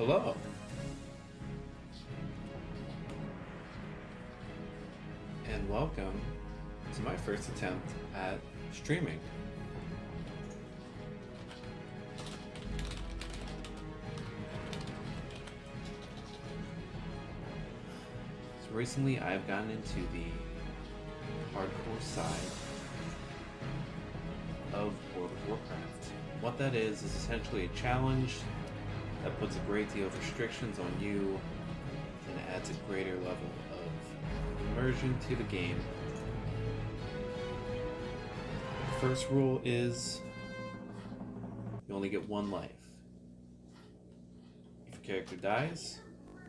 Hello, and welcome to my first attempt at streaming. So recently I've gotten into the hardcore side of World of Warcraft. What that is essentially a challenge that puts a great deal of restrictions on you and adds a greater level of immersion to the game. The first rule is you only get one life. If your character dies,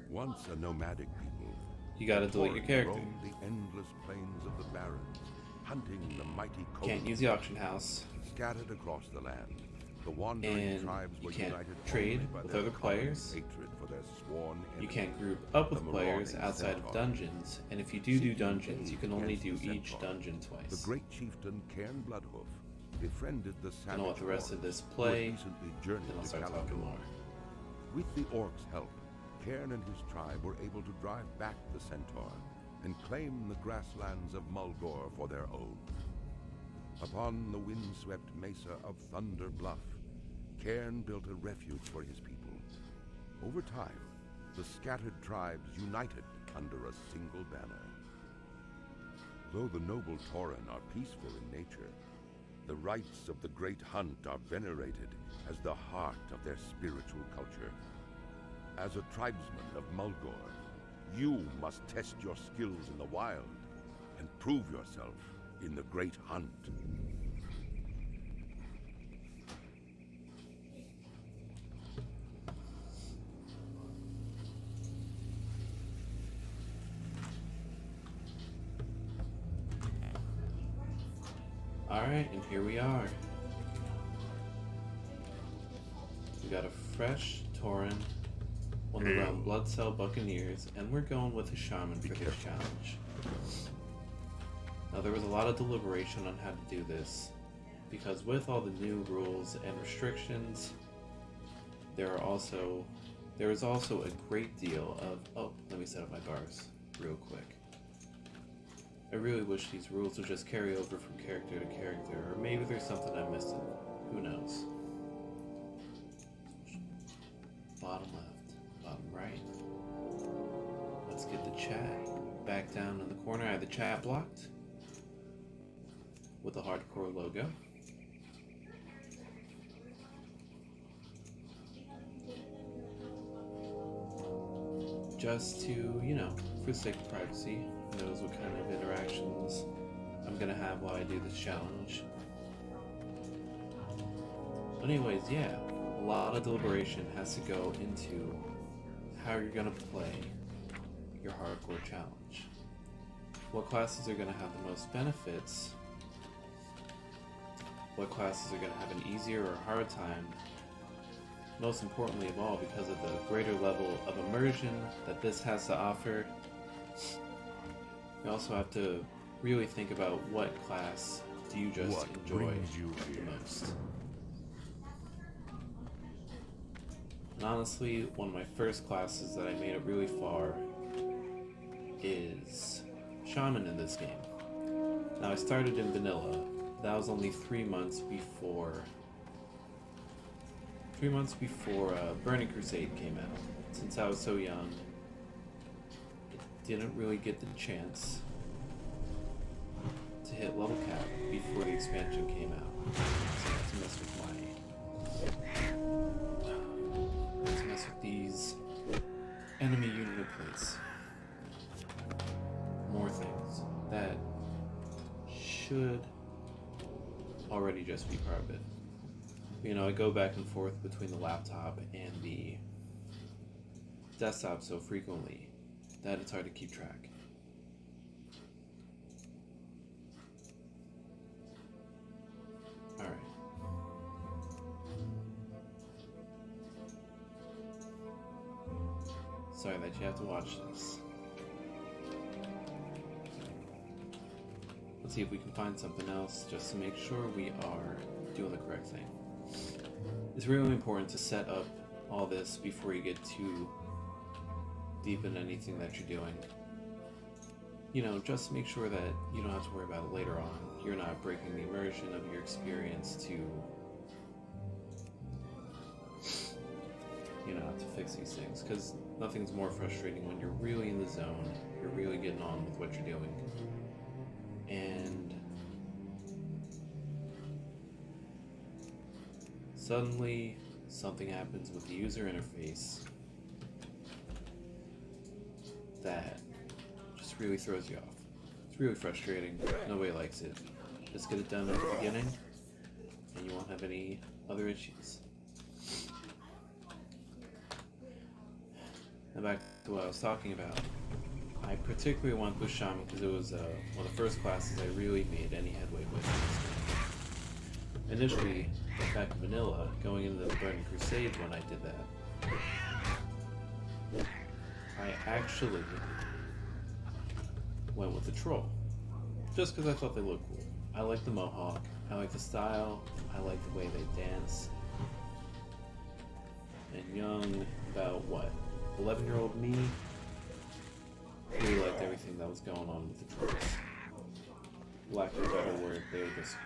Once a nomadic people, you gotta delete your character. roamed the endless plains of the barrens, hunting the mighty Can't use the auction house, scattered across the land. The wandering and tribes you were can't united trade only by with their other common players. hatred for their sworn You enemy. can't group up with The players marauding outside of centaur. dungeons, and if you do Seeking dungeons, you can only against do the each centaur, dungeon The twice. great chieftain Cairn Bloodhoof befriended the I savage know what the rest of orcs this who had play, recently journeyed then I'll to start talking Kalador. more. With the orcs' help, Cairn and his tribe were able to drive back the centaur and claim the grasslands of Mulgore for their own. Upon the windswept mesa of Thunder Bluff, Cairn built a refuge for his people. Over time, the scattered tribes united under a single banner. Though the noble Tauren are peaceful in nature, the rites of the Great Hunt are venerated as the heart of their spiritual culture. As a tribesman of Mulgore, you must test your skills in the wild and prove yourself in the Great Hunt. Alright, and here we are. We got a fresh Tauren, one of the Realm Blood Cell Buccaneers, and we're going with a Shaman for this challenge. Now there was a lot of deliberation on how to do this, because with all the new rules and restrictions, there is also a great deal of... Oh, let me set up my bars real quick. I really wish these rules would just carry over from character to character, or maybe there's something I'm missing. Who knows? Bottom left, bottom right. Let's get the chat back down in the corner. I have the chat blocked with the hardcore logo. Just to, for the sake of privacy, who knows what kind of interactions I'm gonna have while I do this challenge. But anyways, yeah, a lot of deliberation has to go into how you're gonna play your hardcore challenge. What classes are gonna have the most benefits? What classes are gonna have an easier or hard time? Most importantly of all, because of the greater level of immersion that this has to offer, you also have to really think about what class do you just What enjoy brings you the here? most. And honestly, one of my first classes that I made it really far is Shaman in this game. Now I started in vanilla. That was only 3 months before Burning Crusade came out. Since I was so young, I didn't really get the chance to hit level cap before the expansion came out. So I had to mess with these enemy unit plates. More things that should already just be part of it. I go back and forth between the laptop and the desktop so frequently that it's hard to keep track. Alright. Sorry that you have to watch this. Let's see if we can find something else just to make sure we are doing the correct thing. It's really important to set up all this before you get too deep in anything that you're doing. You know, just make sure that you don't have to worry about it later on. You're not breaking the immersion of your experience to, you know, have to fix these things. Because nothing's more frustrating when you're really in the zone, you're really getting on with what you're doing, and suddenly something happens with the user interface that just really throws you off. It's really frustrating. Nobody likes it. Just get it done at the beginning and you won't have any other issues. Now back to what I was talking about. I particularly wanted with Shaman because it was one of the first classes I really made any headway with. Initially, back in vanilla, going into the Burning Crusade when I did that, I actually went with the troll. Just because I thought they looked cool. I like the mohawk, I like the style, I like the way they dance. And young, about what, 11-year-old me, really liked everything that was going on with the trolls. Lack of a better word, they were just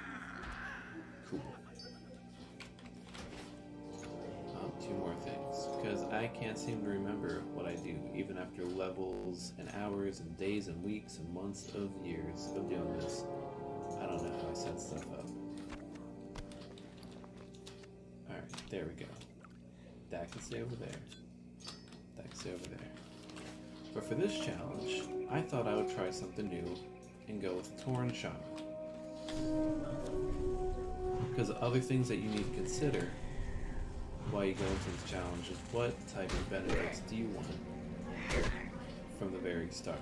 cool. Two more things, because I can't seem to remember what I do, even after levels and hours and days and weeks and months of years of doing this. I don't know how I set stuff up. Alright, there we go. That can stay over there. That can stay over there. But for this challenge, I thought I would try something new and go with Tauren Shaman. Because other things that you need to consider while you go into this challenge is what type of benefits do you want from the very start.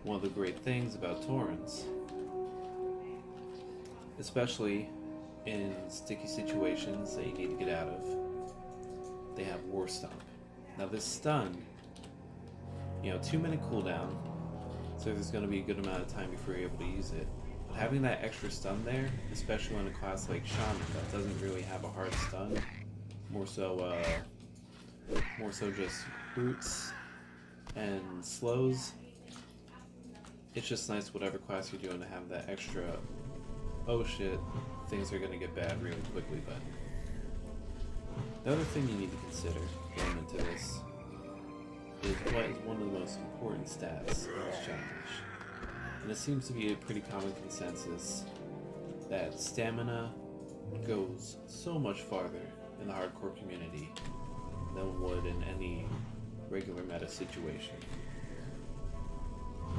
One of the great things about Taurens, especially in sticky situations that you need to get out of, they have War Stomp. Now this stun, 2-minute cooldown, so there's going to be a good amount of time before you're able to use it. But having that extra stun there, especially on a class like Shaman that doesn't really have a hard stun, more so just roots and slows, it's just nice whatever class you're doing to have that extra, oh shit, things are going to get bad really quickly button. The other thing you need to consider going into this is what is one of the most important stats in this challenge. And it seems to be a pretty common consensus that stamina goes so much farther in the hardcore community than would in any regular meta situation.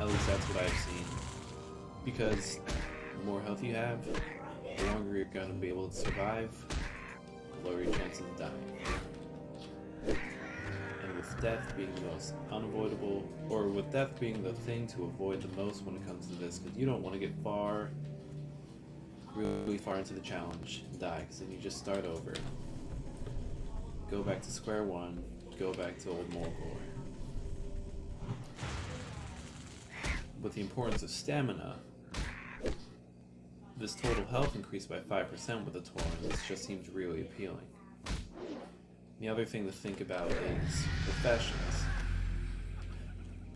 At least that's what I've seen. Because the more health you have, the longer you're going to be able to survive, the lower your chances of dying. And with death being the most unavoidable, or with death being the thing to avoid the most when it comes to this, because you don't want to get really far into the challenge and die, because then you just start over. Go back to square one, go back to old Mulgore. With the importance of stamina, this total health increase by 5% with the Tauren, this just seems really appealing. The other thing to think about is professions,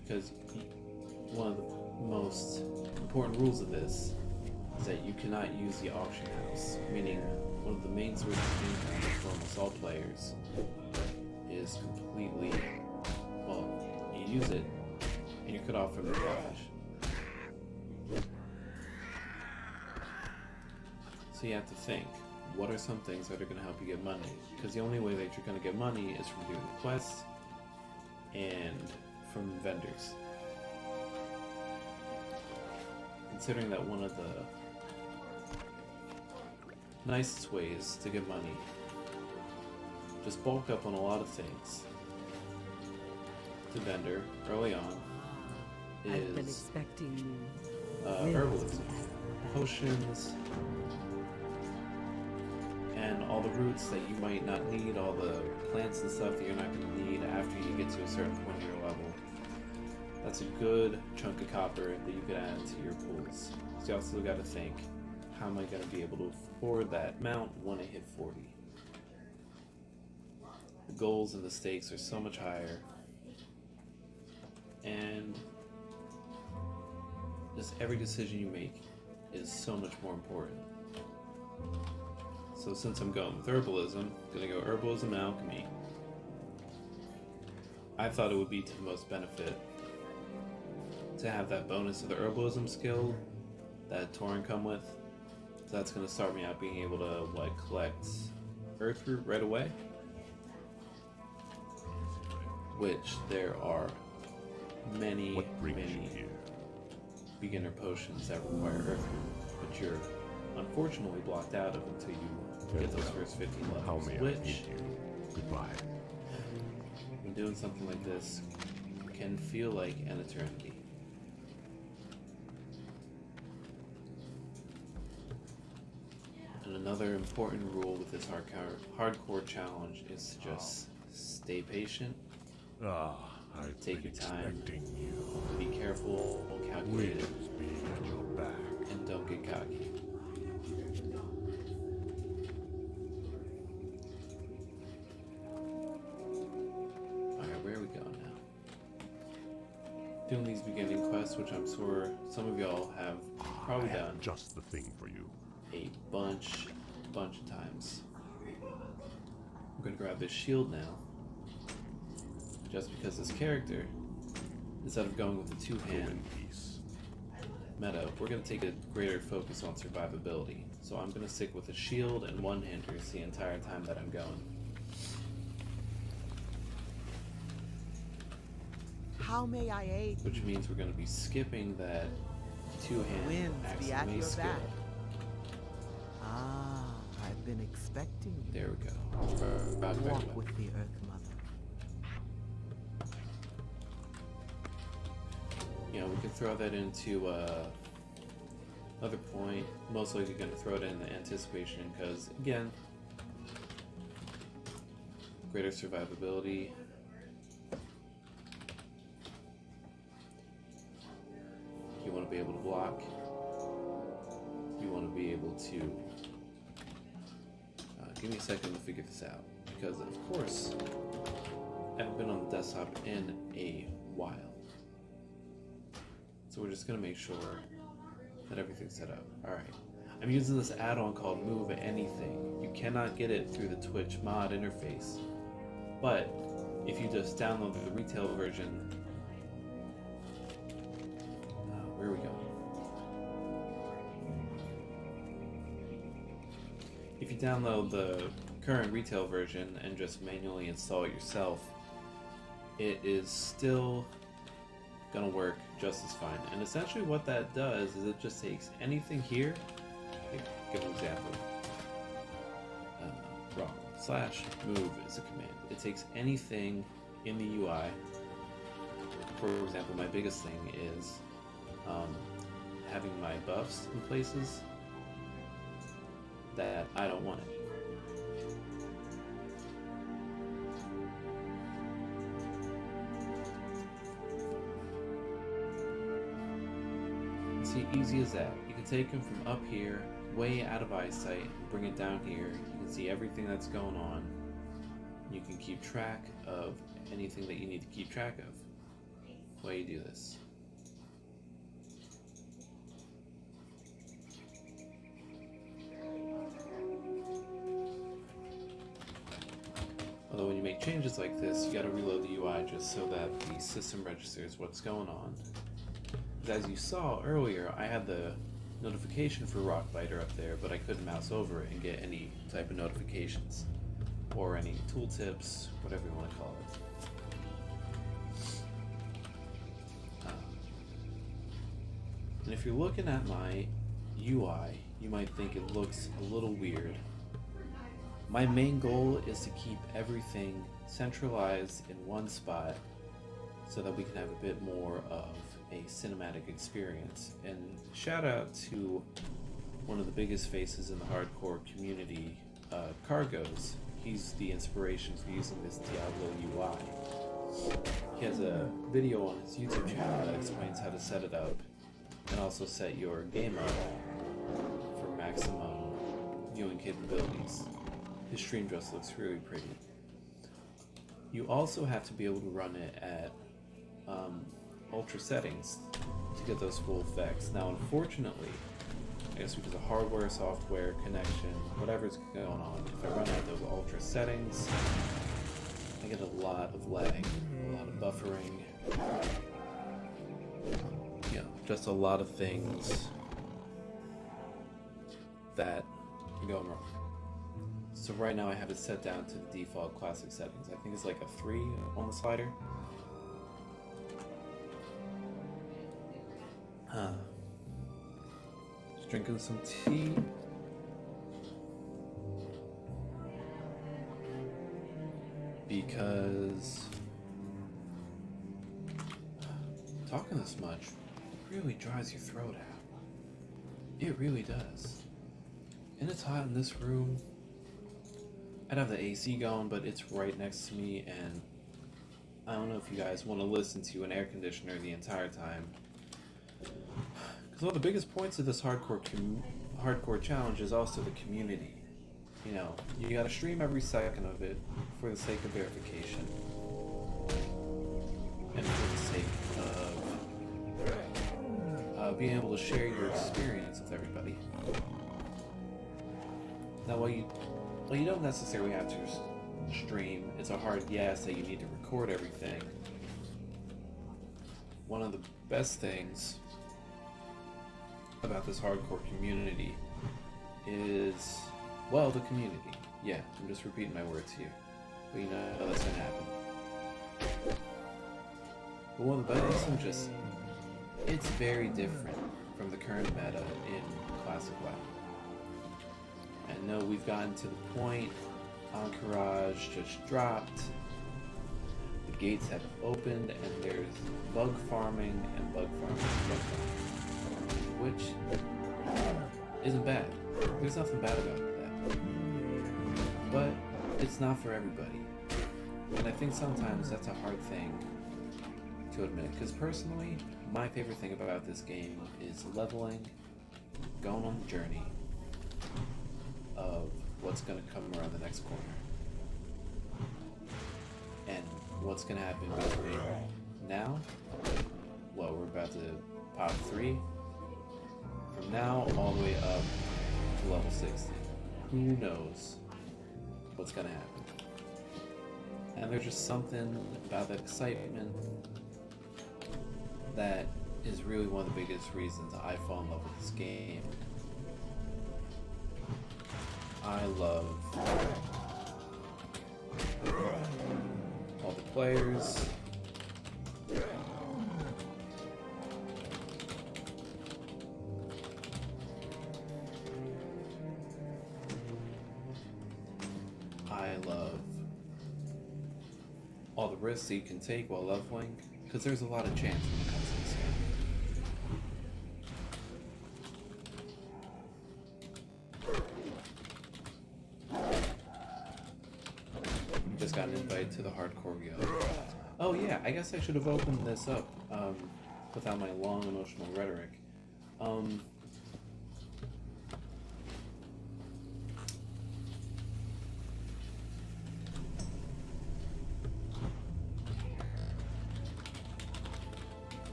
because one of the most important rules of this is that you cannot use the auction house, meaning one of the main sources of income for almost all players is completely, well, you use it and you're cut off from the cash. So you have to think, what are some things that are going to help you get money? Because the only way that you're going to get money is from doing quests and from vendors. Considering that one of the nicest ways to get money, just bulk up on a lot of things to vendor early on, I've been is expecting herbalism, potions, and all the roots that you might not need, all the plants and stuff that you're not going to need after you get to a certain point of your level. That's a good chunk of copper that you could add to your pools. So you also got to think, how am I going to be able to afford that mount when I hit 40? The goals and the stakes are so much higher, and just every decision you make is so much more important. So since I'm going with herbalism, I'm going to go herbalism and alchemy. I thought it would be to the most benefit to have that bonus of the herbalism skill that Tauren come with. So that's going to start me out being able to collect earth root right away, which there are many beginner potions that require earth root, but you're unfortunately blocked out of until you get those first 15 levels, which Goodbye. when doing something like this can feel like an eternity. And another important rule with this hardcore challenge is to just stay patient, I've take been your time, expecting you. be careful, calculated, Winds being at your back. and don't get cocky. Alright, where are we going now? Doing these beginning quests, which I'm sure some of y'all have probably I have done just the thing for you. a bunch of times. I'm gonna grab this shield now, just because this character, instead of going with the Go two-hand in peace. meta, we're gonna take a greater focus on survivability. So I'm gonna stick with a shield and one-handers the entire time that I'm going. How may I aid? Which means we're gonna be skipping that two-hand Winds axe be and at mace your skill. back. Ah, I've been expecting you. There we go. Right. Walk with the Earth Mother. You know, we can throw that into another point. Most likely going to throw it in the anticipation because, again, greater survivability. You want to be able to block. You want to be able to... give me a second to figure this out. Because, of course, I haven't been on the desktop in a while. So we're just going to make sure that everything's set up. Alright. I'm using this add-on called Move Anything. You cannot get it through the Twitch mod interface. But if you just download the retail version... where are we going? If you download the current retail version and just manually install it yourself, it is still gonna work just as fine. And essentially what that does is it just takes anything here. Give an example. Wrong. /move is a command. It takes anything in the UI. For example, my biggest thing is having my buffs in places that I don't want it. See, easy as that. You can take them from up here, way out of eyesight, and bring it down here. You can see everything that's going on. You can keep track of anything that you need to keep track of while you do this. Although when you make changes like this, you gotta reload the UI just so that the system registers what's going on. As you saw earlier, I had the notification for Rockbiter up there, but I couldn't mouse over it and get any type of notifications or any tooltips, whatever you want to call it. And if you're looking at my UI, you might think it looks a little weird. My main goal is to keep everything centralized in one spot so that we can have a bit more of a cinematic experience. And shout out to one of the biggest faces in the hardcore community, Cargos. He's the inspiration for using this Diablo UI. He has a video on his YouTube channel that explains how to set it up and also set your game up for max viewing capabilities. His stream just looks really pretty. You also have to be able to run it at ultra settings to get those full effects. Now, unfortunately, I guess because of hardware, software, connection, whatever's going on, if I run at those ultra settings, I get a lot of lag, a lot of buffering, just a lot of things that are going wrong. So right now I have it set down to the default classic settings. I think it's like a 3 on the slider. Just drinking some tea. Because talking this much really dries your throat out. It really does. And it's hot in this room. I'd have the AC going, but it's right next to me, and I don't know if you guys want to listen to an air conditioner the entire time. Because one of the biggest points of this hardcore challenge is also the community. You know, you gotta stream every second of it for the sake of verification. And for the sake of being able to share your experience with everybody. Now, while you don't necessarily have to stream, it's a hard yes that you need to record everything. One of the best things about this hardcore community is, well, the community. Yeah, I'm just repeating my words here. But you know how that's gonna happen. But one of the best things it's very different from the current meta in Classic WoW. And no, we've gotten to the point, Encourage just dropped, the gates have opened, and there's bug farming, which isn't bad. There's nothing bad about that. But it's not for everybody. And I think sometimes that's a hard thing to admit, because personally, my favorite thing about this game is leveling, going on the journey of what's going to come around the next corner. And what's going to happen between now, well, we're about to pop 3, from now all the way up to level 60. Who knows what's going to happen? And there's just something about that excitement that is really one of the biggest reasons I fall in love with this game. I love all the players. I love all the risks that you can take while leveling, because there's a lot of chance when it comes to this game. Just got an invite to the hardcore guild. Oh yeah, I guess I should have opened this up without my long emotional rhetoric.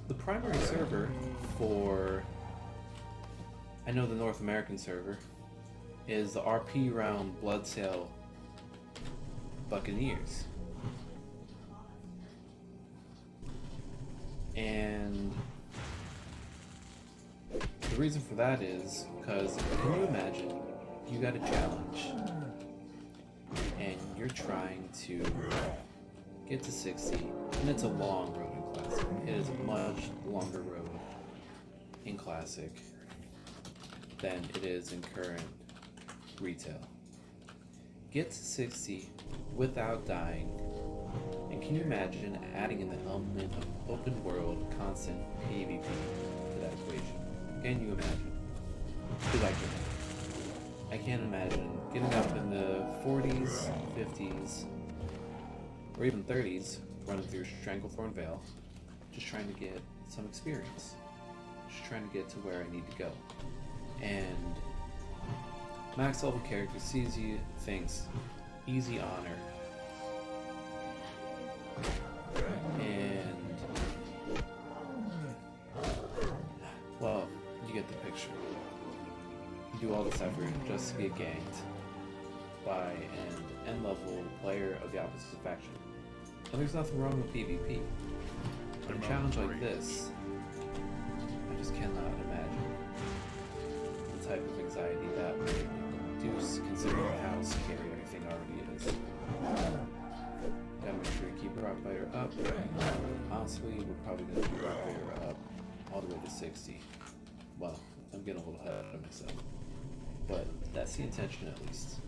The primary server for, I know the North American server, is the RP round Bloodsail Buccaneers. And the reason for that is because, can you imagine, you got a challenge and you're trying to get to 60, and it's a long road in Classic. It is a much longer road in Classic than it is in current retail. Get to 60 without dying, and can you imagine adding in the element of open world constant PvP to that equation? Can you imagine? Because I can't. I can't imagine getting up in the 40s, 50s, or even 30s, running through Stranglethorn Vale, just trying to get some experience. Just trying to get to where I need to go. And max level character sees you, thinks, easy honor. And, well, you get the picture. You do all this effort just to get ganked by an end-level player of the opposite faction. And there's nothing wrong with PvP. But a challenge like this, I just cannot imagine the type of anxiety that would induce, considering how scary everything already is. Gotta make sure to keep Rock Biter up. Honestly, we're probably gonna keep Rock Biter up all the way to 60. Well, I'm getting a little ahead of myself. But that's the intention at least.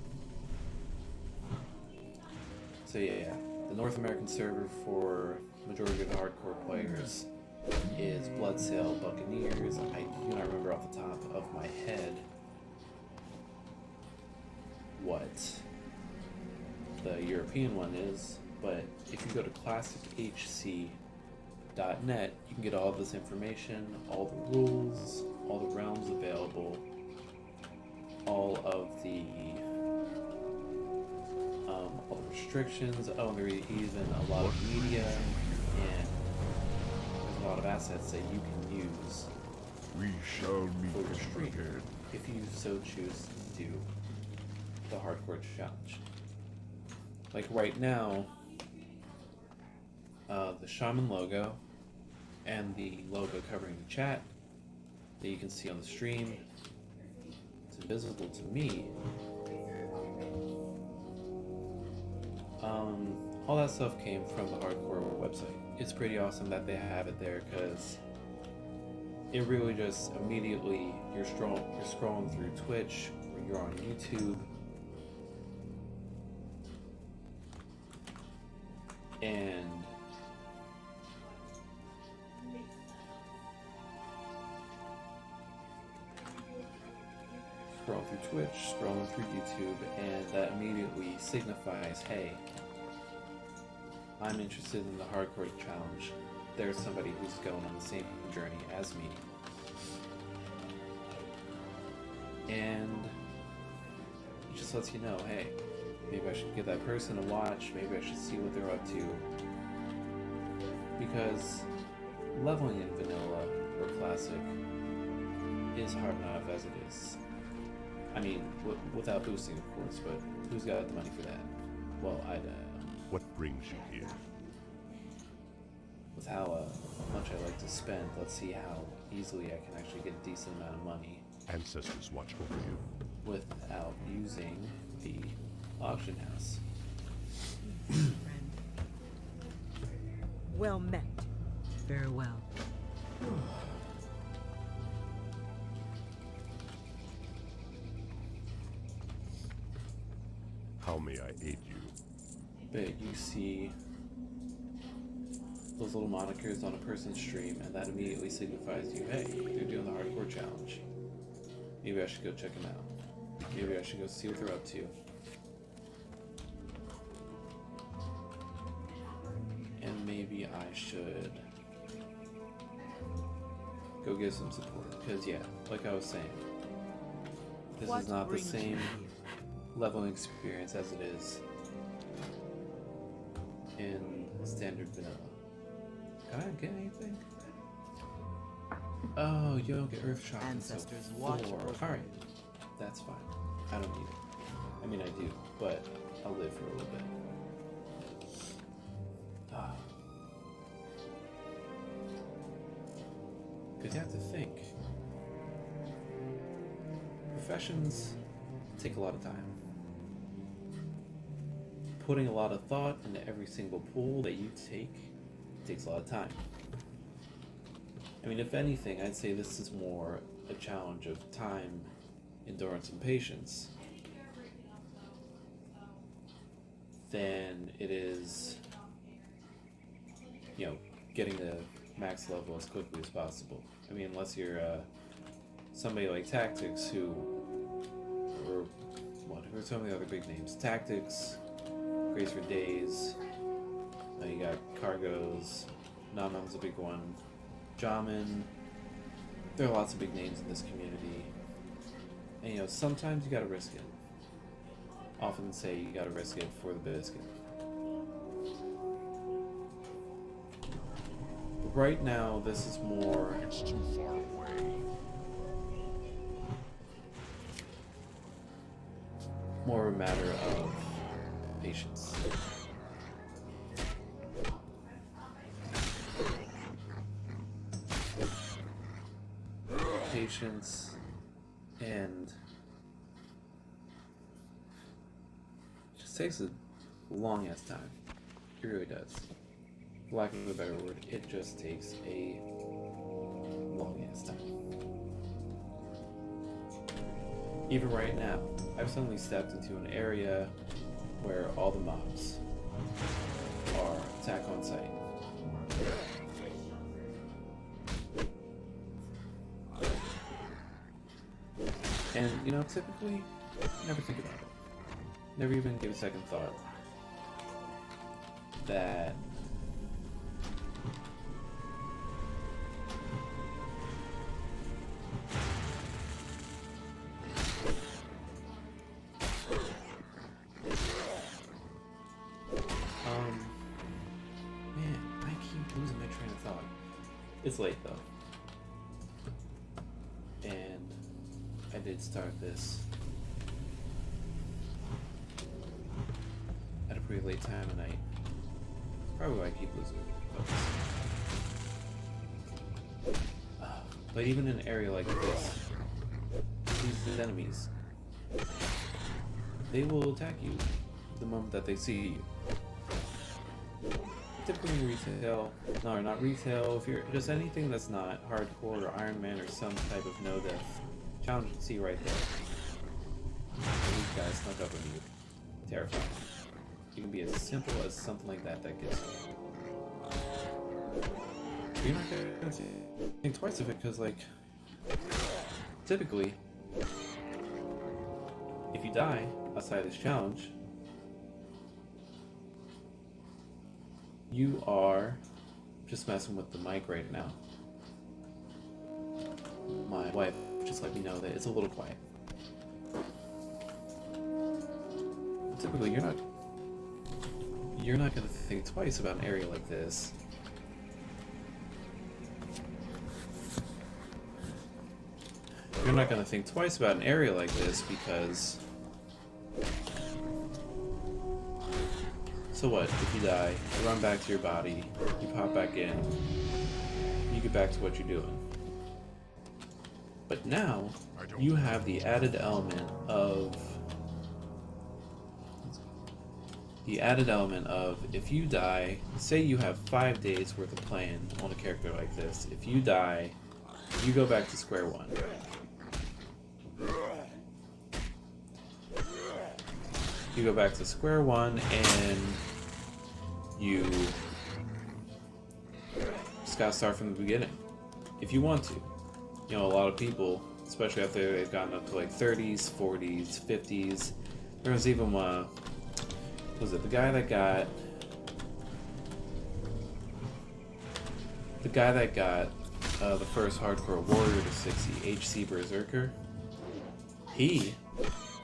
So yeah, the North American server for majority of the hardcore players is Bloodsail Buccaneers. I do not remember off the top of my head what the European one is, but if you go to classichc.net, you can get all this information, all the rules, all the realms available, all of the restrictions. Oh, and there is even a lot of media, and there's a lot of assets that you can use We shall meet for your stream again. if you so choose to do the hardcore challenge. Like right now, the Shaman logo and the logo covering the chat that you can see on the stream, it's invisible to me. All that stuff came from the hardcore website. It's pretty awesome that they have it there because it really just immediately you're scrolling through Twitch or you're on YouTube, and scroll through Twitch, scrolling through YouTube, and that immediately signifies, hey, I'm interested in the hardcore challenge. There's somebody who's going on the same journey as me. And it just lets you know, hey, maybe I should give that person a watch, maybe I should see what they're up to. Because leveling in vanilla or classic is hard enough as it is. I mean, without boosting, of course, but who's got the money for that? Well, I don't. What brings you here? With how much I like to spend, let's see how easily I can actually get a decent amount of money Ancestors watch over you. without using the auction house. Friend. Well met. Farewell. How may I aid you? But you see those little monikers on a person's stream, and that immediately signifies to you, hey, they're doing the hardcore challenge. Maybe I should go check them out. Maybe I should go see what they're up to. And maybe I should go give some support. Because yeah, like I was saying, this What is not the brings you same here? leveling experience as it is in standard vanilla. Can I get anything? Oh, you don't get earth shock Ancestors until watch 4. over Alright, that's fine. I don't need it. I mean, I do, but I'll live for a little bit. Because you have to think. Professions take a lot of time. Putting a lot of thought into every single pull that you take takes a lot of time. I mean, if anything, I'd say this is more a challenge of time, endurance, and patience than it is, you know, getting to max level as quickly as possible. I mean, unless you're somebody like Tactics who are some of the other big names. Tactics, Grace for Days, You got Cargos, Nana's a big one, Shaman. There are lots of big names in this community. And you know, sometimes you gotta risk it. Often say you gotta risk it for the biscuit. But right now, this is more... It's too far away. more a matter of patience. Patience and it just takes a long ass time. It really does. For lack of a better word, it just takes a long ass time. Even right now, I've suddenly stepped into an area where all the mobs are attack on sight. And, you know, typically, never think about it. Never even give a second thought that man, I keep losing my train of thought. It's late though. And I did start this at a pretty late time of night. Probably why I keep losing focus. But even in an area like this, these enemies, they will attack you the moment that they see you. Typically in retail, no, or not retail, if you're just anything that's not hardcore or Iron Man or some type of no-death challenge, you can see right there. These guys snuck up on you. Terrifying. It can be as simple as something like that that gets you. But you're not gonna think twice of it because, like, typically, if you die outside this challenge, you are just messing with the mic right now. My wife just let me know that it's a little quiet. Typically, you're not gonna think twice about an area like this. You're not gonna think twice about an area like this because... So what, if you die, you run back to your body, you pop back in, you get back to what you're doing. But now, you have the added element of... if you die, say you have 5 days worth of playing on a character like this, if you die, you go back to square one. You go back to square one and you just gotta start from the beginning. If you want to. You know, a lot of people, especially after they've gotten up to like 30s, 40s, 50s, there was even was it the guy that got the first hardcore warrior to 60, HC Berserker? He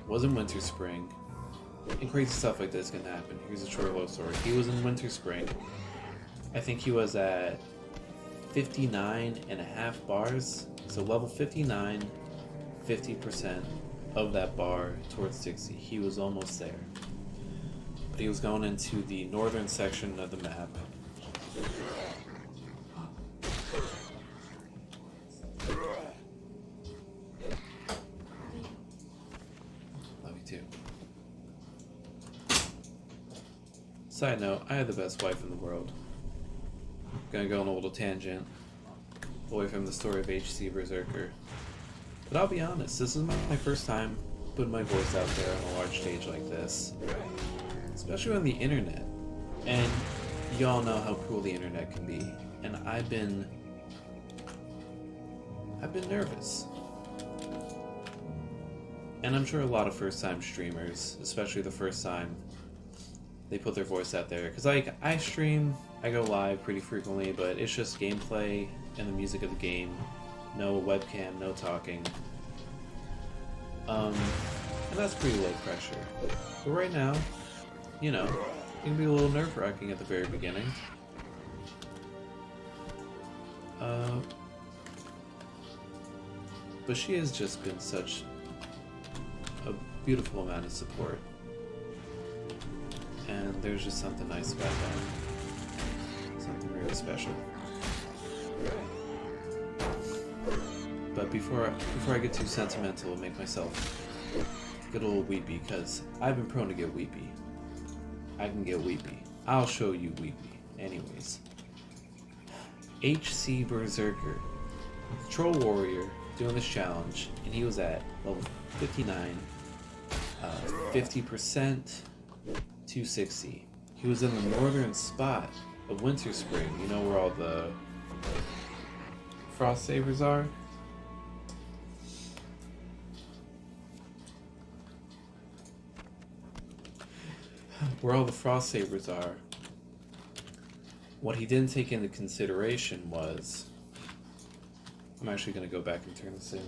was in Winter Spring, and crazy stuff like this can happen. Here's a short little story. He was in Winter Spring. I think he was at 59.5 bars. So level 59, 50% of that bar towards 60. He was almost there. But he was going into the northern section of the map. Love you too. Side note, I had the best wife in the world. Gonna go on a little tangent away from the story of HC Berserker. But I'll be honest, this is my first time putting my voice out there on a large stage like this. Especially on the internet. And y'all know how cruel the internet can be. And I've been nervous. And I'm sure a lot of first-time streamers, especially the first time they put their voice out there. Because, like, I go live pretty frequently, but it's just gameplay and the music of the game. No webcam, no talking. And that's pretty low pressure. But right now, you know, it can be a little nerve-wracking at the very beginning. But she has just been such a beautiful amount of support. And there's just something nice about that. Something really special. But before I get too sentimental and make myself get a little weepy, because I've been prone to get weepy. I can get weepy. I'll show you weepy. Anyways. HC Berserker. Troll Warrior doing this challenge, and he was at level 59. 50%, 260. He was in the northern spot of Winter Spring. You know where all the Frost Sabers are? Where all the Frost Sabers are. What he didn't take into consideration was... I'm actually going to go back and turn this in.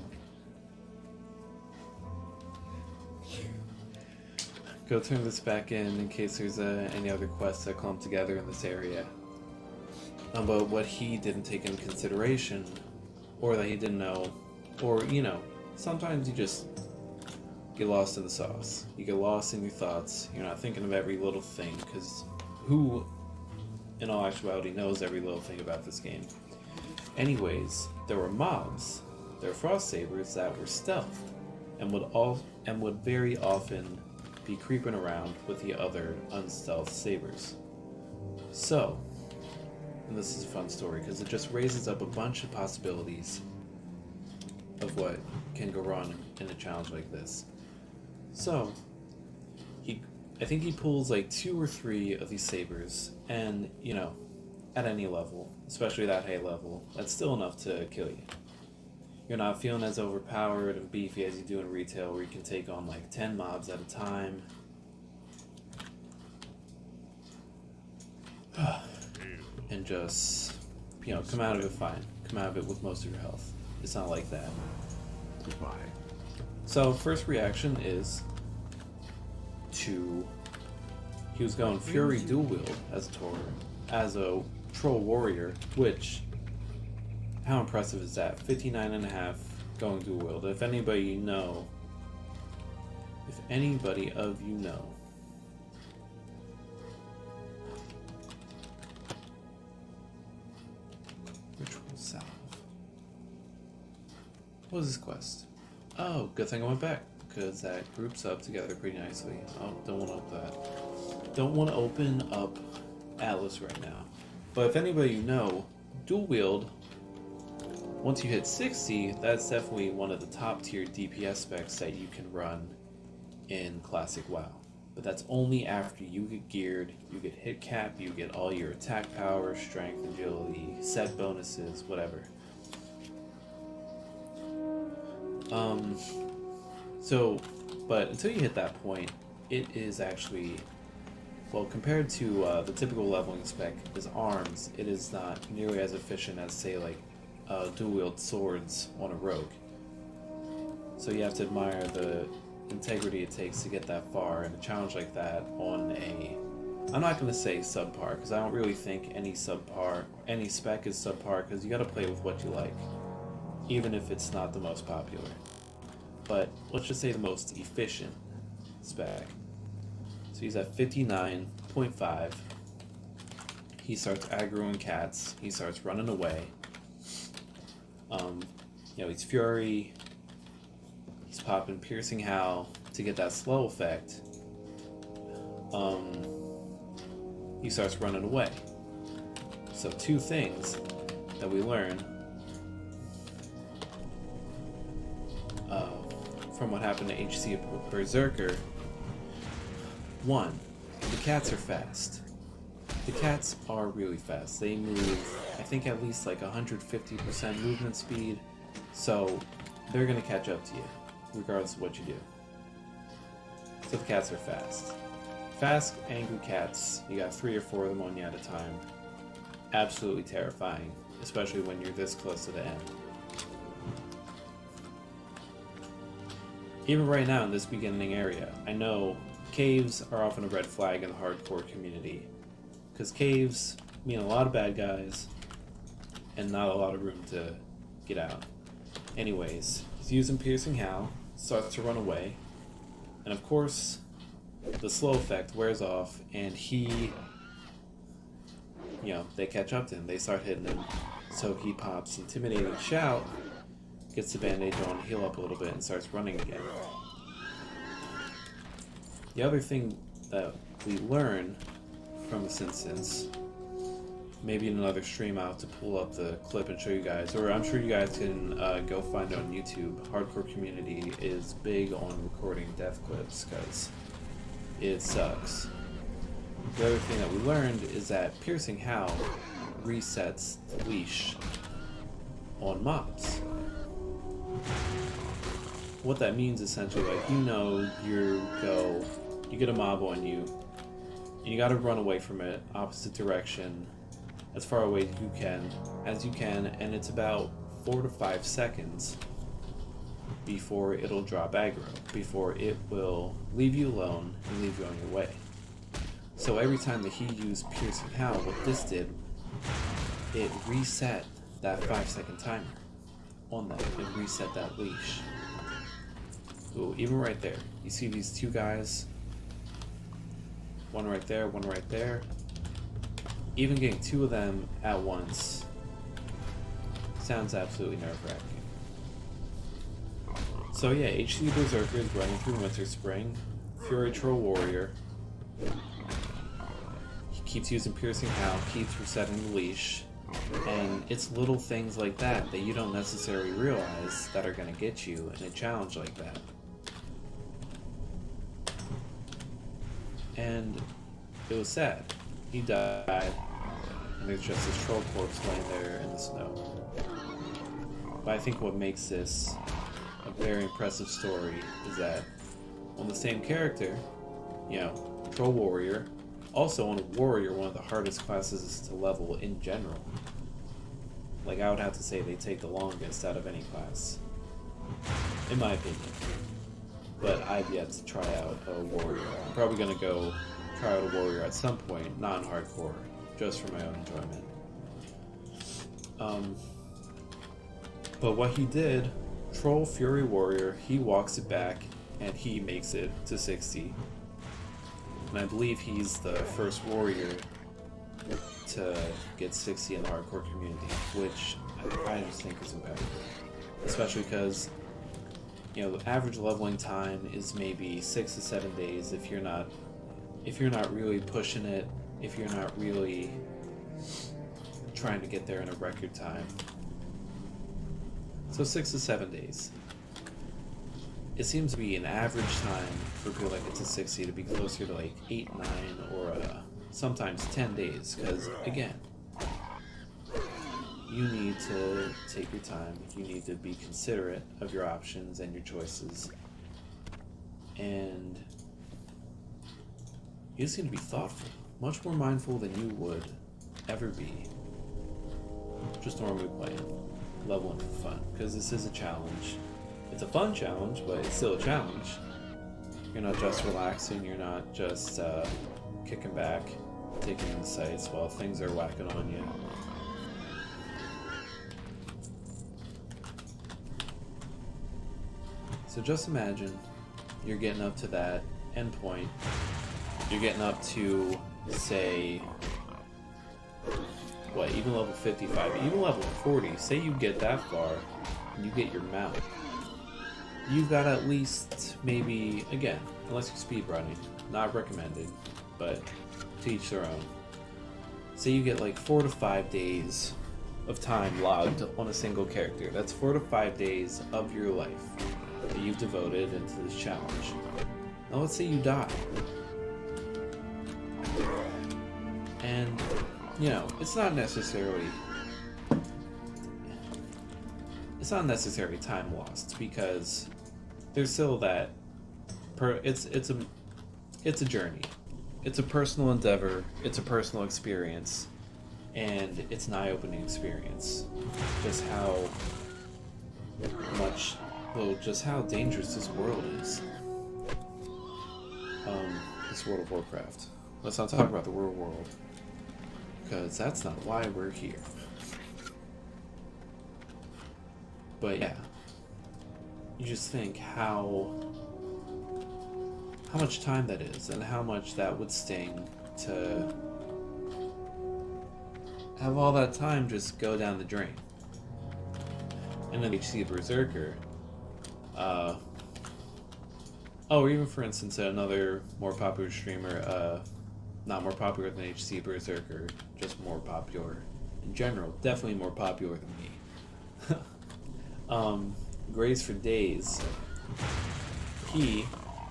Go turn this back in case there's any other quests that clump together in this area. But what he didn't take into consideration, or that he didn't know, or, you know, sometimes you just get lost in the sauce. You get lost in your thoughts. You're not thinking of every little thing, because who, in all actuality, knows every little thing about this game? Anyways, there were mobs, there were Frost Sabers that were stealthed, and would very often be creeping around with the other unstealthed sabers. So, and this is a fun story because it just raises up a bunch of possibilities of what can go wrong in a challenge like this. So, I think he pulls like 2 or 3 of these sabers, and you know, at any level, especially that high level, that's still enough to kill you. You're not feeling as overpowered and beefy as you do in retail, where you can take on like 10 mobs at a time. And just, you know, come out of it fine. Come out of it with most of your health. It's not like that. Goodbye. So, first reaction is to... He was going Fury Dual Wield as a Troll Warrior, which... How impressive is that? 59.5 going dual wield. If anybody of you know. Ritual Salve. What was this quest? Oh, good thing I went back, because that groups up together pretty nicely. Oh, don't want to open that. Don't want to open up Atlas right now. But if anybody you know, dual wield, once you hit 60, that's definitely one of the top tier DPS specs that you can run in Classic WoW. But that's only after you get geared, you get hit cap, you get all your attack power, strength, agility, set bonuses, whatever. But until you hit that point, it is actually, well, compared to the typical leveling spec is arms, it is not nearly as efficient as, say, like, dual-wield swords on a rogue. So you have to admire the integrity it takes to get that far in a challenge like that on a... I'm not going to say subpar, because I don't really think any spec is subpar, because you got to play with what you like, even if it's not the most popular. But let's just say the most efficient spec. So he's at 59.5. He starts aggroing cats. He starts running away. You know, he's Fury. He's popping Piercing Howl to get that slow effect. He starts running away. So 2 things that we learn from what happened to HC Berserker. 1, the cats are fast. The cats are really fast. They move, I think, at least like 150% movement speed, so they're going to catch up to you, regardless of what you do. So the cats are fast. Fast, angry cats, you got 3 or 4 of them on you at a time. Absolutely terrifying, especially when you're this close to the end. Even right now in this beginning area, I know caves are often a red flag in the hardcore community, because caves mean a lot of bad guys and not a lot of room to get out. Anyways, he's using Piercing Howl, starts to run away, and of course, the slow effect wears off, and he, they catch up to him, they start hitting him, so he pops Intimidating Shout, gets the bandage on, heal up a little bit, and starts running again. The other thing that we learn from this instance, maybe in another stream I'll have to pull up the clip and show you guys, or I'm sure you guys can go find it on YouTube. Hardcore community is big on recording death clips because it sucks. The other thing that we learned is that Piercing Howl resets the leash on mobs. What that means essentially, like, you get a mob on you, and you gotta run away from it, opposite direction, as far away as you can, and it's about 4 to 5 seconds before it'll drop aggro, before it will leave you alone and leave you on your way. So every time that he used Piercing Howl, what this did, it reset that 5-second timer on that. It reset that leash. Ooh, even right there, you see these 2 guys, one right there, one right there. Even getting 2 of them at once sounds absolutely nerve-wracking. So yeah, HC Berserker is running through Winter Spring. Fury Troll Warrior. He keeps using Piercing Howl, keeps resetting the leash. And it's little things like that that you don't necessarily realize that are going to get you in a challenge like that. And it was sad. He died, and there's just this troll corpse laying there in the snow. But I think what makes this a very impressive story is that on the same character, Troll Warrior, also on Warrior, one of the hardest classes to level in general. Like, I would have to say they take the longest out of any class, in my opinion. But I've yet to try out a Warrior. I'm probably going to go try out a Warrior at some point, not in hardcore, just for my own enjoyment. But what he did, Troll Fury Warrior, he walks it back and he makes it to 60. And I believe he's the first warrior to get 60 in the hardcore community, which I just think is impeccable. Especially because, the average leveling time is maybe 6 to 7 days if you're not really pushing it, if you're not really trying to get there in a record time. So 6 to 7 days. It seems to be an average time for people that get to 60 to be closer to like 8, 9, or sometimes 10 days, because again, you need to take your time, you need to be considerate of your options and your choices, and you just need to be thoughtful, much more mindful than you would ever be just normally playing, leveling for fun, because this is a challenge. It's a fun challenge, but it's still a challenge. You're not just relaxing, you're not just kicking back, taking in the sights while things are whacking on you. So just imagine you're getting up to that endpoint. You're getting up to, say, even level 55, even level 40. Say you get that far, and you get your mount. You've got at least, maybe, again, unless you're speedrunning, not recommended, but to each their own. Say you get like 4 to 5 days of time logged on a single character. That's 4 to 5 days of your life that you've devoted into this challenge. Now let's say you die. And, it's not necessarily time lost, because there's still that it's a journey. it's a personal endeavor, it's a personal experience, and it's an eye-opening experience. Just how much, well, just how dangerous this world is. This World of Warcraft. Let's not talk about the real world, because that's not why we're here. But yeah, you just think how much time that is, and how much that would sting to have all that time just go down the drain. And then HC Berserker, or even for instance another more popular streamer, not more popular than HC Berserker, just more popular in general, definitely more popular than me. Grace for Days. He,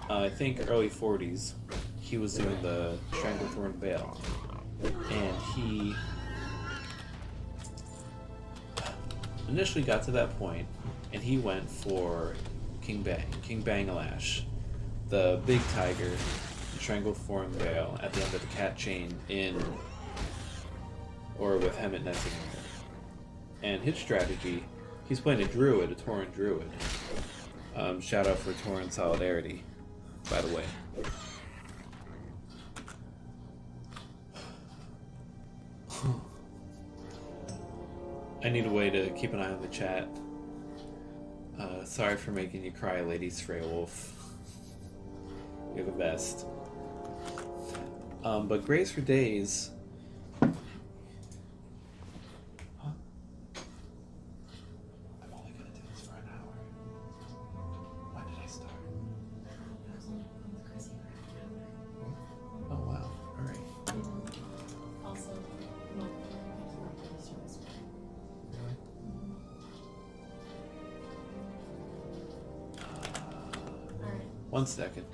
I think early 40s, he was doing the Stranglethorn Veil, and he initially got to that point, and he went for King Banglash, the big tiger, the Stranglethorn Veil at the end of the cat chain in, or with Hemet Netzinger. And his strategy, he's playing a druid, a Tauren druid. Shout out for Tauren Solidarity, by the way. I need a way to keep an eye on the chat. Sorry for making you cry, Lady Freywolf. You're the best. But Grace for Days... Huh? I'm only gonna do this for an hour. When did I start? Oh wow, alright. Also, Really? alright. 1 second.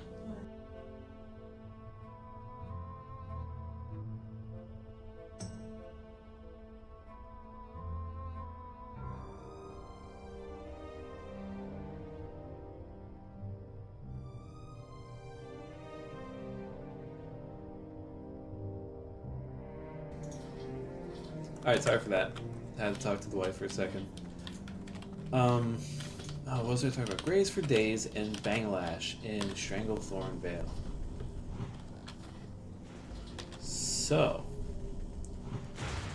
Alright, sorry for that. I had to talk to the wife for a second. What was I talking about? Grace for Days and Banglash in Stranglethorn Veil. So,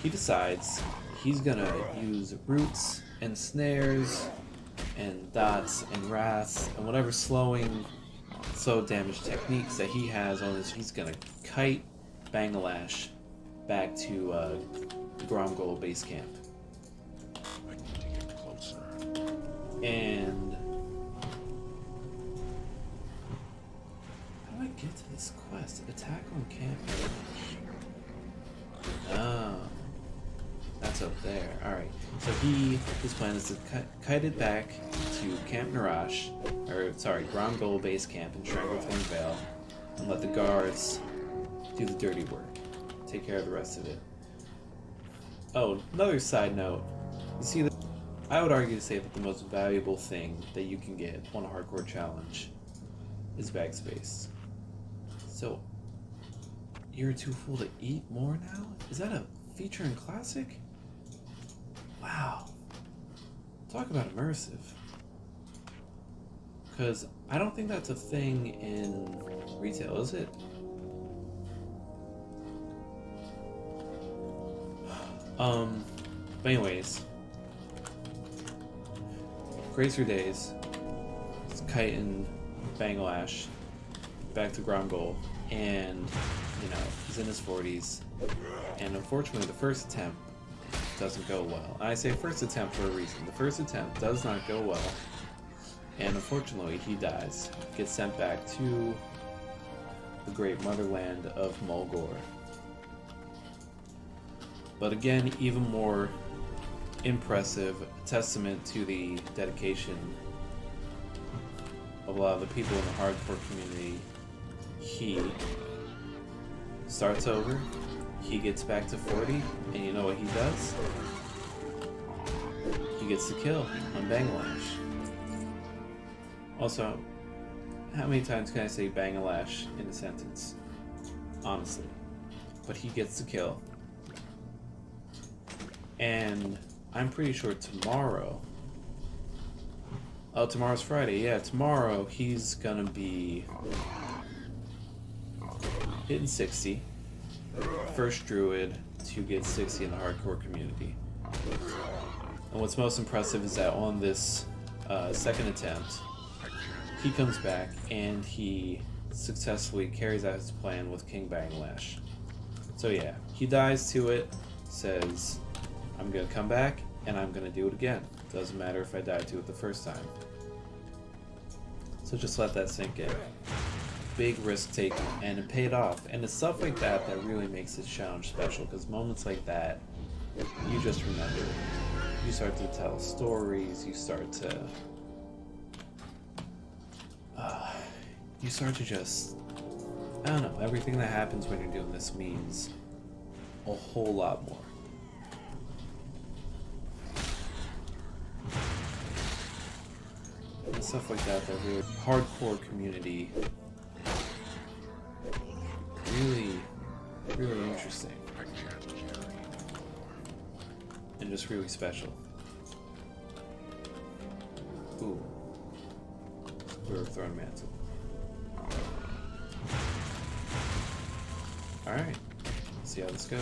he decides he's gonna use roots and snares and dots and wraths and whatever slow damage techniques that he has on his. He's gonna kite Banglash back to Gromgol base camp. I need to get closer. And how do I get to this quest? Attack on camp. Oh, that's up there. All right. So his plan is to kite it back to Camp Narash, Gromgol base camp in Stranglethorn Vale, and let the guards do the dirty work. Take care of the rest of it. Oh, another side note. You see, I would argue to say that the most valuable thing that you can get on a hardcore challenge is bag space. So, you're too full to eat more now? Is that a feature in Classic? Wow. Talk about immersive. Because I don't think that's a thing in retail, is it? But anyways, Grace for Days, it's kiting Banglash back to Gromgol, and he's in his 40s, and unfortunately the first attempt doesn't go well. I say first attempt for a reason. The first attempt does not go well, and unfortunately he dies, gets sent back to the great motherland of Mulgore. But again, even more impressive testament to the dedication of a lot of the people in the hardcore community. He starts over, he gets back to 40, and you know what he does? He gets the kill on Banglash. Also, how many times can I say Banglash in a sentence? honestly. But he gets the kill. And I'm pretty sure tomorrow... Oh, tomorrow's Friday. Yeah, tomorrow he's gonna be hitting 60. First druid to get 60 in the hardcore community. And what's most impressive is that on this second attempt, he comes back and he successfully carries out his plan with King Bang Lash. So yeah, he dies to it, says, I'm gonna come back and I'm gonna do it again. Doesn't matter if I died to it the first time. So just let that sink in. Big risk taken, and it paid off. And it's stuff like that that really makes this challenge special, because moments like that, you just remember. You start to tell stories, you start to just, I don't know, everything that happens when you're doing this means a whole lot more. And stuff like that, that really hardcore community, really interesting. And just really special. Ooh. We're throwing mantle. Alright. See how this goes.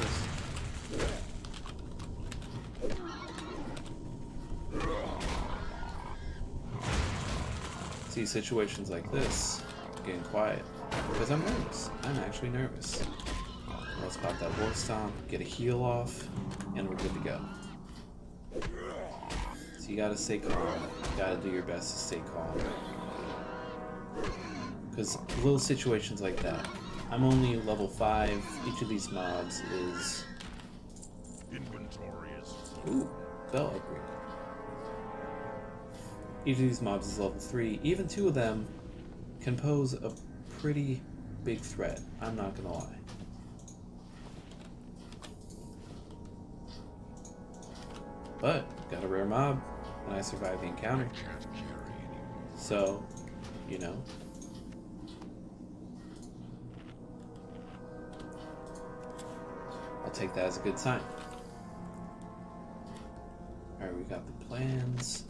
See, situations like this, getting quiet. Because I'm nervous. I'm actually nervous. Let's pop that War Stomp, get a heal off, and we're good to go. So you gotta stay calm. You gotta do your best to stay calm. Because little situations like that. I'm only level 5. Each of these mobs is... Ooh, bell upgrade. Each of these mobs is level 3. Even 2 of them can pose a pretty big threat. I'm not gonna lie. But, got a rare mob, and I survived the encounter. So, you know. I'll take that as a good sign. Alright, we got the plans.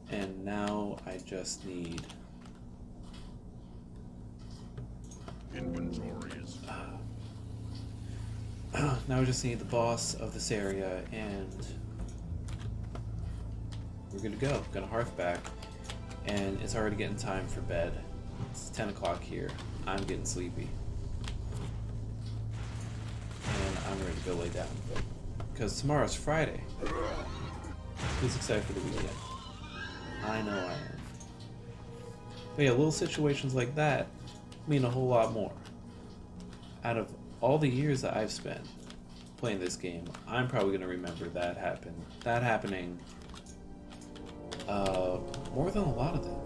And now I just need... now we just need the boss of this area, and we're good to go. Got a hearth back, and it's already getting time for bed. It's 10 o'clock here. I'm getting sleepy. And I'm ready to go lay down. Because tomorrow's Friday. Who's excited for the weekend? I know I am. But yeah, little situations like that mean a whole lot more. Out of all the years that I've spent playing this game, I'm probably going to remember that happening more than a lot of them.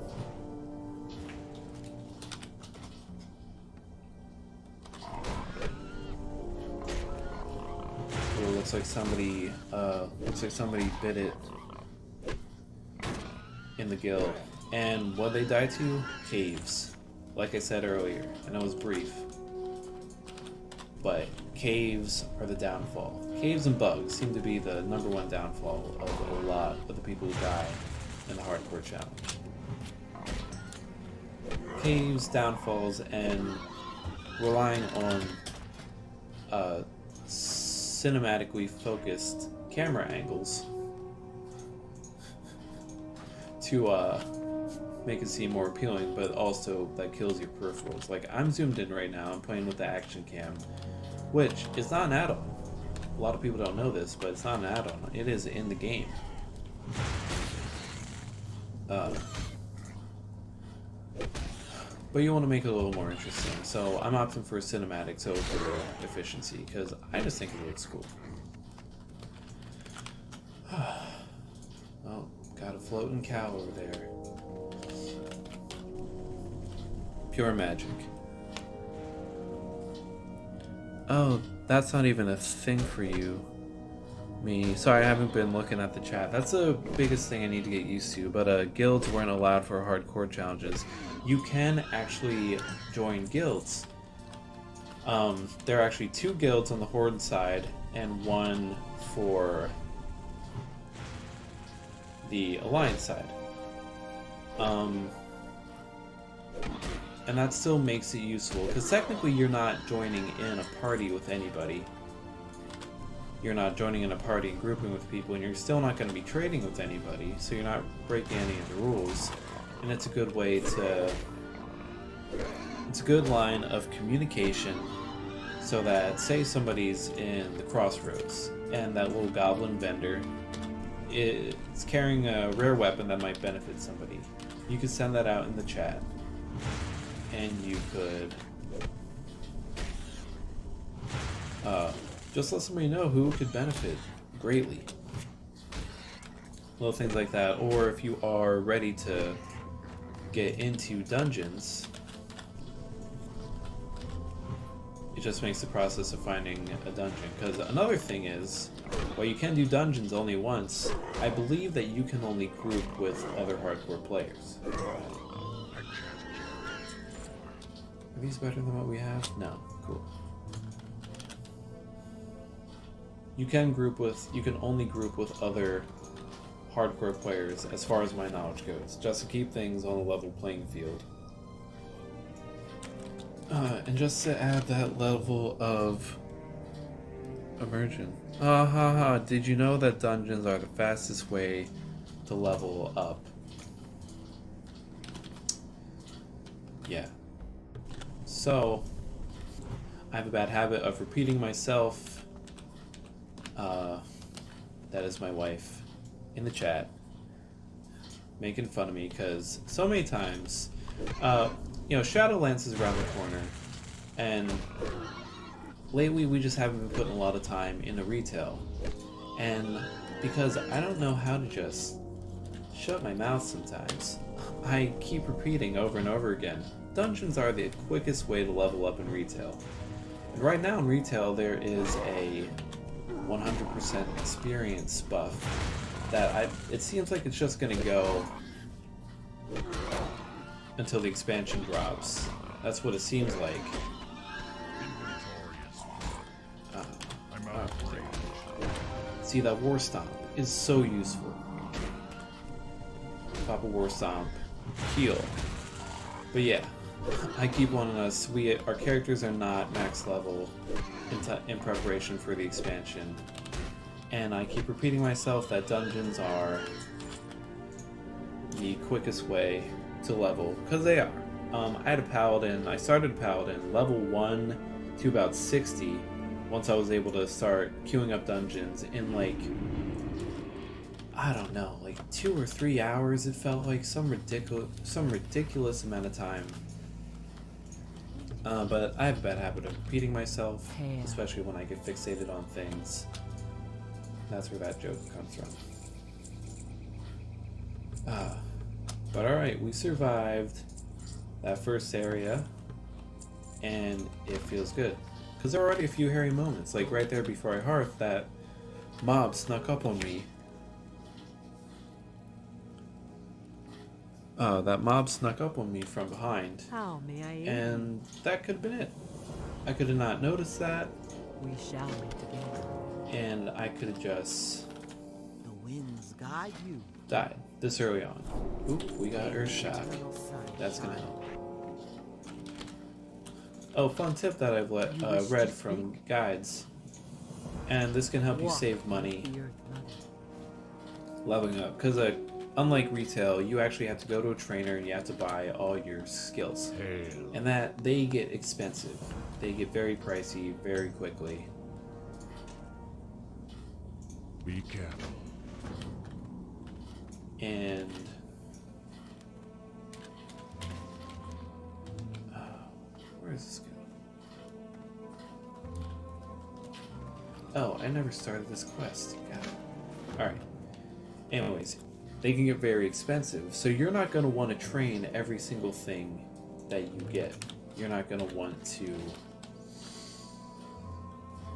Ooh, looks like somebody bit it in the guild. And what they die to? Caves. Like I said earlier, and it was brief. But caves are the downfall. Caves and bugs seem to be the #1 downfall of a lot of the people who die in the hardcore challenge. Caves, downfalls, and relying on cinematically focused camera angles to make it seem more appealing, but also that kills your peripherals. Like, I'm zoomed in right now, I'm playing with the action cam, which is not an add-on. A lot of people don't know this, but it's not an add-on. It is in the game. But you want to make it a little more interesting, so I'm opting for cinematics over efficiency, because I just think it looks cool. Oh, got a floating cow over there. Pure magic. Oh, that's not even a thing for you. Me. Sorry, I haven't been looking at the chat. That's the biggest thing I need to get used to, but guilds weren't allowed for hardcore challenges. You can actually join guilds There are actually 2 guilds on the Horde side and 1 for the Alliance side. And that still makes it useful, because technically you're not joining in a party with anybody. You're not joining in a party and grouping with people, and you're still not going to be trading with anybody, so you're not breaking any of the rules. And it's a good way to... It's a good line of communication, so that, say somebody's in the crossroads, and that little goblin vendor is carrying a rare weapon that might benefit somebody. You could send that out in the chat, and you could just let somebody know who could benefit greatly. Little things like that. Or if you are ready to get into dungeons, it just makes the process of finding a dungeon. Because another thing is, while you can do dungeons only once, I believe that you can only group with other hardcore players. Are these better than what we have? No. Cool. You can only group with other hardcore players, as far as my knowledge goes, just to keep things on a level playing field. And just to add that level of immersion. Did you know that dungeons are the fastest way to level up? Yeah. So, I have a bad habit of repeating myself. That is my wife in the chat making fun of me because so many times, Shadowlands is around the corner, and lately we just haven't been putting a lot of time into retail. And because I don't know how to just shut my mouth sometimes, I keep repeating over and over again, dungeons are the quickest way to level up in retail. And right now in retail there is a 100% experience buff that it seems like it's just gonna go until the expansion drops. That's what it seems like. See, that War Stomp is so useful. Pop a War Stomp, heal. But yeah, I keep wanting us. Our characters are not max level in preparation for the expansion, and I keep repeating myself that dungeons are the quickest way to level, because they are. I had a paladin. I started a paladin level 1 to about 60. Once I was able to start queuing up dungeons in I don't know, 2 or 3 hours. It felt like some ridiculous amount of time. But I have a bad habit of repeating myself, especially when I get fixated on things. That's where that joke comes from. But alright, we survived that first area, and it feels good. Because there are already a few hairy moments, like right there before I hearth, that mob snuck up on me. That mob snuck up on me from behind. How may I aid you? And that could have been it. I could have not noticed that. We shall meet together. And I could have just The winds guide you. died this early on. Oop, we got Earth Shock. That's gonna help. Oh, fun tip that I've read from guides. And this can help you save money leveling up. Because unlike retail, you actually have to go to a trainer and you have to buy all your skills. And that they get expensive. They get very pricey very quickly. Be careful. And where is this going? Oh, I never started this quest. Got it. Alright. Anyways, they can get very expensive, so you're not going to want to train every single thing that you get. You're not going to want to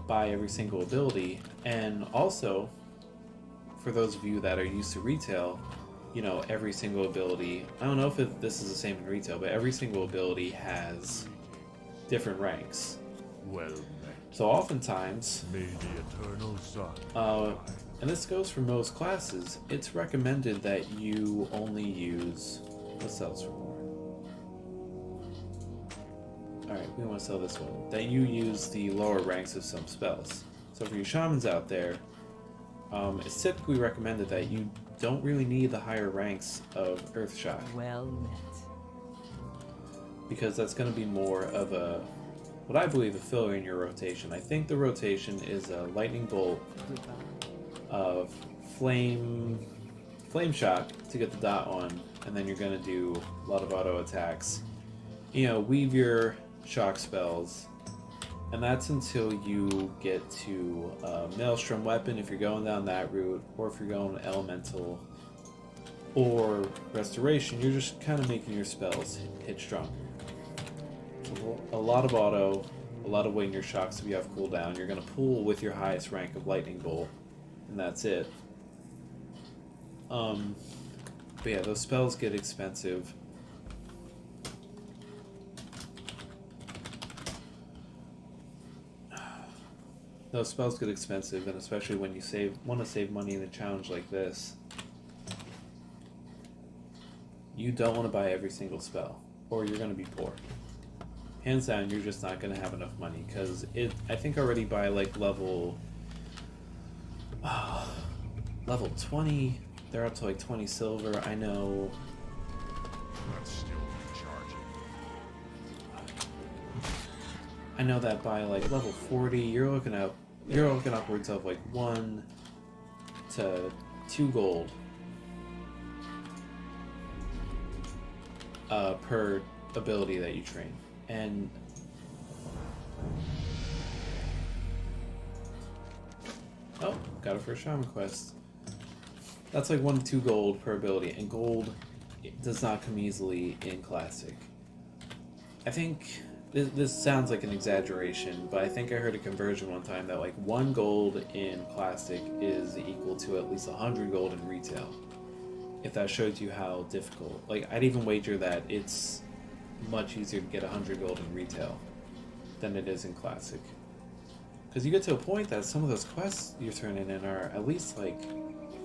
buy every single ability. And also, for those of you that are used to retail, every single ability, I don't know if this is the same in retail, but every single ability has different ranks. Well met. So oftentimes, May the eternal sun. and this goes for most classes, it's recommended that you only use, what sells for more? Alright, we want to sell this one. That you use the lower ranks of some spells. So for you shamans out there, it's typically recommended that you don't really need the higher ranks of Earthshock, Well met. because that's going to be more of a, what I believe, a filler in your rotation. I think the rotation is a lightning bolt Goodbye. of flame shock to get the dot on, and then you're going to do a lot of auto attacks. You know, weave your shock spells, and that's until you get to Maelstrom Weapon if you're going down that route, or if you're going Elemental or Restoration, you're just kind of making your spells hit stronger. So a lot of auto, a lot of waiting your shocks to be off cooldown. You're going to pull with your highest rank of Lightning Bolt, and that's it. But yeah, those spells get expensive. Those spells get expensive, and especially when you want to save money in a challenge like this, you don't want to buy every single spell, or you're going to be poor. Hands down, you're just not going to have enough money, because I think already by like level 20, they're up to like 20 silver. I know. That's still charging. I know that by like level 40, you're looking upwards of like 1 to 2 gold per ability that you train. And oh, got a first shaman quest. That's like 1 to 2 gold per ability, and gold does not come easily in Classic. I think this sounds like an exaggeration, but I think I heard a conversion one time that like 1 gold in Classic is equal to at least 100 gold in retail. If that shows you how difficult. Like, I'd even wager that it's much easier to get 100 gold in retail than it is in Classic. Because you get to a point that some of those quests you're turning in are at least like,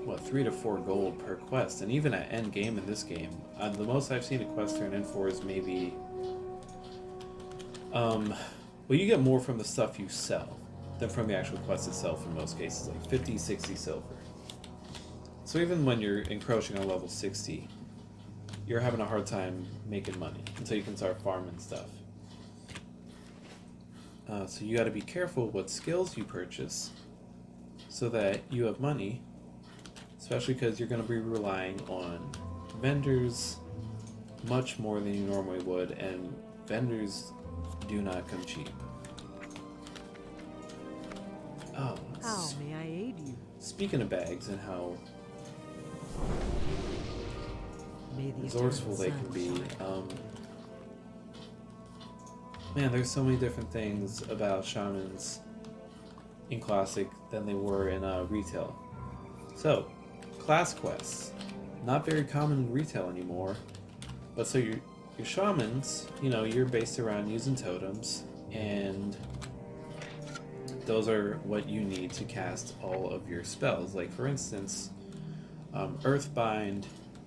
what, 3 to 4 gold per quest. And even at end game in this game, the most I've seen a quest turn in for is maybe... well, you get more from the stuff you sell than from the actual quest itself in most cases, like 50, 60 silver. So even when you're encroaching on level 60, you're having a hard time making money until you can start farming stuff. So you got to be careful what skills you purchase so that you have money, especially because you're going to be relying on vendors much more than you normally would, and vendors do not come cheap. Oh, How may I aid you? speaking of bags and how May the resourceful they eternal can be, sun shine. man, there's so many different things about shamans in Classic than they were in retail. So, class quests, not very common in retail anymore, but so your shamans, you know, you're based around using totems, and those are what you need to cast all of your spells. Like, for instance, Earthbind,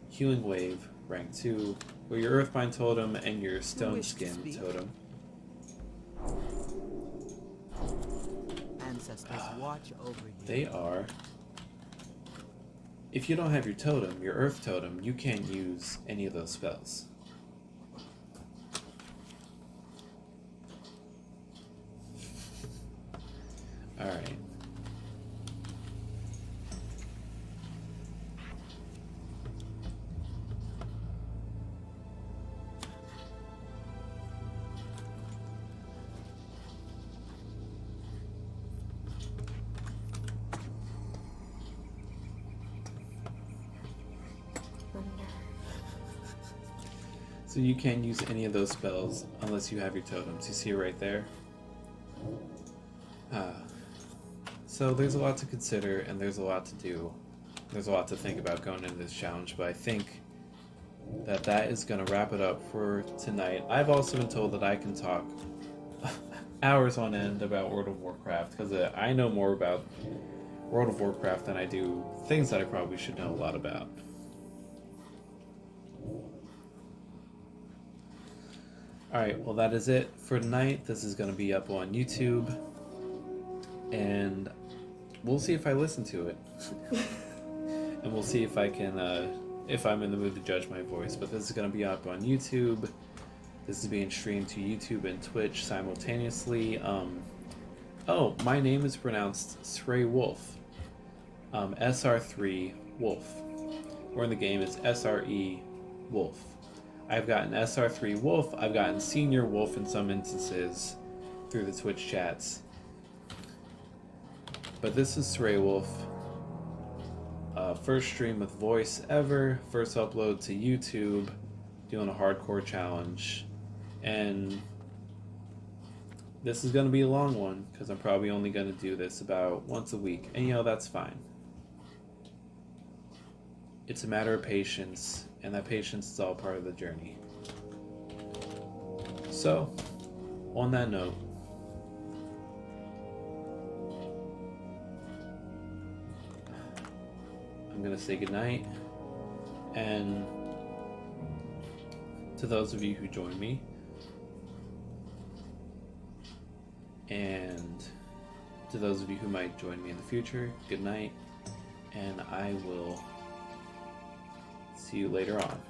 Healing Wave, rank 2, or your Earthbind totem and your Stone wish to Skin speak? totem. Ancestors watch over you. They are... If you don't have your totem, your Earth totem, you can't use any of those spells. Alright. So you can't use any of those spells unless you have your totems. You see it right there? So there's a lot to consider, and there's a lot to do. There's a lot to think about going into this challenge, but I think that is going to wrap it up for tonight. I've also been told that I can talk hours on end about World of Warcraft because I know more about World of Warcraft than I do things that I probably should know a lot about. Alright, well that is it for tonight. This is going to be up on YouTube. And we'll see if I listen to it. And we'll see if I can, if I'm in the mood to judge my voice. But this is going to be up on YouTube. This is being streamed to YouTube and Twitch simultaneously. Oh, my name is pronounced Sray Wolf. SR3 Wolf. Or in the game, it's SRE Wolf. I've gotten SR3 Wolf. I've gotten Senior Wolf in some instances through the Twitch chats. But this is Sray Wolf. First stream with voice ever. First upload to YouTube. Doing a hardcore challenge. And this is going to be a long one because I'm probably only going to do this about once a week. And you know, that's fine. It's a matter of patience, and that patience is all part of the journey. So, on that note, I'm going to say goodnight, and to those of you who joined me, and to those of you who might join me in the future, good night, and I will see you later on.